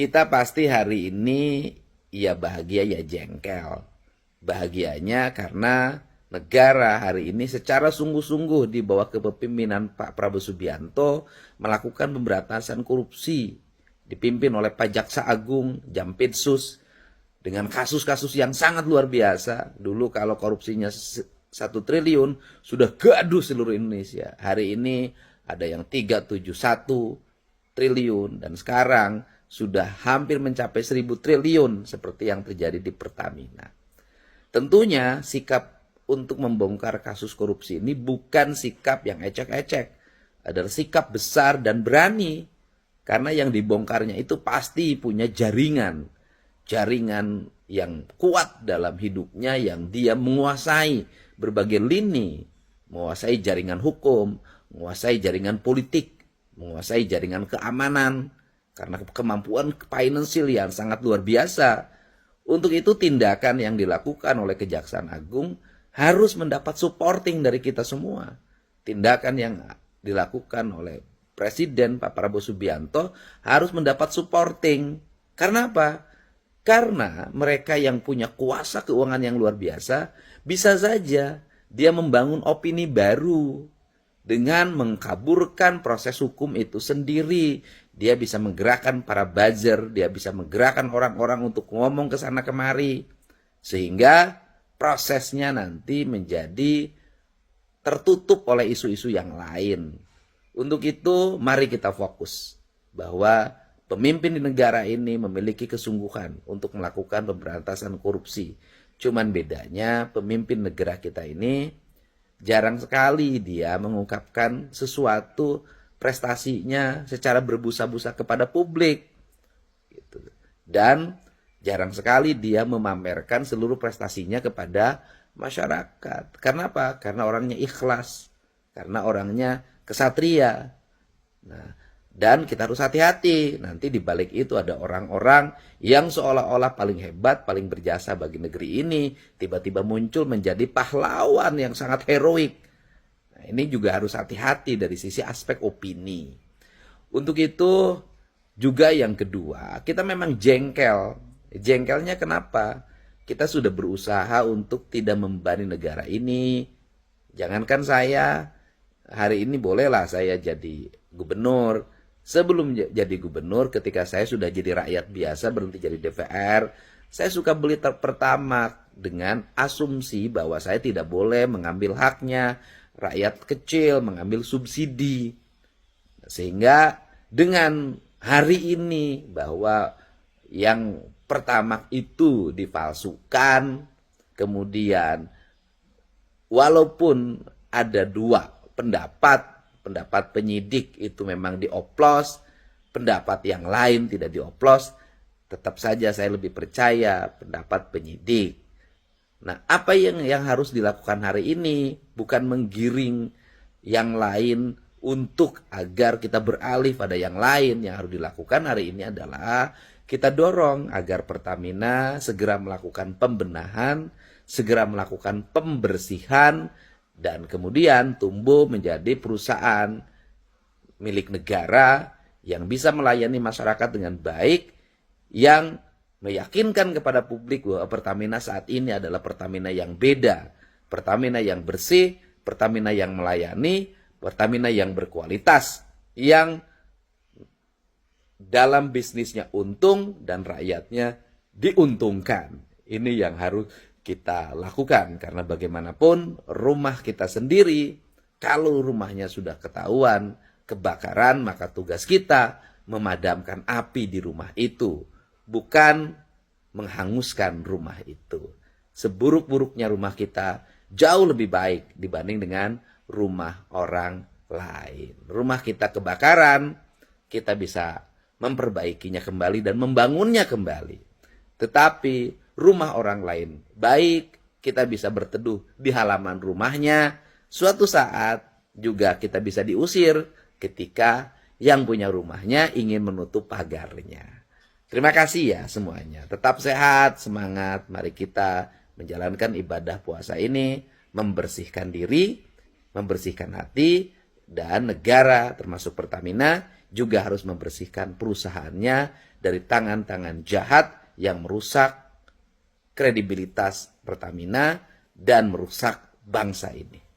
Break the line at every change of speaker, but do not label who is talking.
Kita pasti hari ini ya bahagia ya jengkel. Bahagianya karena negara hari ini secara sungguh-sungguh di bawah kepemimpinan Pak Prabowo Subianto melakukan pemberantasan korupsi dipimpin oleh Pak Jaksa Agung, Jampitsus dengan kasus-kasus yang sangat luar biasa. Dulu kalau korupsinya 1 triliun sudah gaduh seluruh Indonesia. Hari ini ada yang 371 triliun dan sekarang sudah hampir mencapai 1.000 triliun seperti yang terjadi di Pertamina. Tentunya sikap untuk membongkar kasus korupsi ini bukan sikap yang ecek-ecek, adalah sikap besar dan berani karena yang dibongkarnya itu pasti punya jaringan yang kuat dalam hidupnya, yang dia menguasai berbagai lini, menguasai jaringan hukum, menguasai jaringan politik, menguasai jaringan keamanan, karena kemampuan finansial yang sangat luar biasa. Untuk itu tindakan yang dilakukan oleh Kejaksaan Agung harus mendapat supporting dari kita semua. Tindakan yang dilakukan oleh Presiden Pak Prabowo Subianto harus mendapat supporting. Karena apa? Karena mereka yang punya kuasa keuangan yang luar biasa, bisa saja dia membangun opini baru dengan mengkaburkan proses hukum itu sendiri. Dia bisa menggerakkan para buzzer, dia bisa menggerakkan orang-orang untuk ngomong ke sana kemari. Sehingga prosesnya nanti menjadi tertutup oleh isu-isu yang lain. Untuk itu mari kita fokus bahwa pemimpin di negara ini memiliki kesungguhan untuk melakukan pemberantasan korupsi. Cuman bedanya pemimpin negara kita ini jarang sekali dia mengungkapkan sesuatu prestasinya secara berbusa-busa kepada publik. Dan jarang sekali dia memamerkan seluruh prestasinya kepada masyarakat. Karena apa? Karena orangnya ikhlas. Karena orangnya kesatria. Nah, dan kita harus hati-hati. Nanti di balik itu ada orang-orang yang seolah-olah paling hebat, paling berjasa bagi negeri ini. Tiba-tiba muncul menjadi pahlawan yang sangat heroik. Nah, ini juga harus hati-hati dari sisi aspek opini. Untuk itu juga yang kedua, kita memang jengkel. Jengkelnya kenapa? Kita sudah berusaha untuk tidak membebani negara ini. Jangankan saya, hari ini bolehlah saya jadi gubernur. Sebelum jadi gubernur, ketika saya sudah jadi rakyat biasa, berhenti jadi DPR, saya suka beli Pertamax dengan asumsi bahwa saya tidak boleh mengambil haknya rakyat kecil, mengambil subsidi. Sehingga dengan hari ini bahwa yang Pertamax itu dipalsukan, kemudian walaupun ada dua pendapat penyidik itu memang dioplos, pendapat yang lain tidak dioplos, tetap saja saya lebih percaya pendapat penyidik. Nah, apa yang harus dilakukan hari ini? Bukan menggiring yang lain untuk agar kita beralih pada yang lain. Yang harus dilakukan hari ini adalah kita dorong agar Pertamina segera melakukan pembenahan, segera melakukan pembersihan, dan kemudian tumbuh menjadi perusahaan milik negara yang bisa melayani masyarakat dengan baik, yang meyakinkan kepada publik bahwa Pertamina saat ini adalah Pertamina yang beda, Pertamina yang bersih, Pertamina yang melayani, Pertamina yang berkualitas, yang dalam bisnisnya untung dan rakyatnya diuntungkan. Ini yang harus kita lakukan, karena bagaimanapun rumah kita sendiri, kalau rumahnya sudah ketahuan kebakaran, maka tugas kita memadamkan api di rumah itu, bukan menghanguskan rumah itu. Seburuk-buruknya rumah kita jauh lebih baik dibanding dengan rumah orang lain. Rumah kita kebakaran, kita bisa memperbaikinya kembali dan membangunnya kembali. Tetapi rumah orang lain baik, kita bisa berteduh di halaman rumahnya. Suatu saat juga kita bisa diusir ketika yang punya rumahnya ingin menutup pagarnya. Terima kasih ya semuanya. Tetap sehat, semangat. Mari kita menjalankan ibadah puasa ini, membersihkan diri, membersihkan hati, dan negara termasuk Pertamina juga harus membersihkan perusahaannya dari tangan-tangan jahat yang merusak kredibilitas Pertamina dan merusak bangsa ini.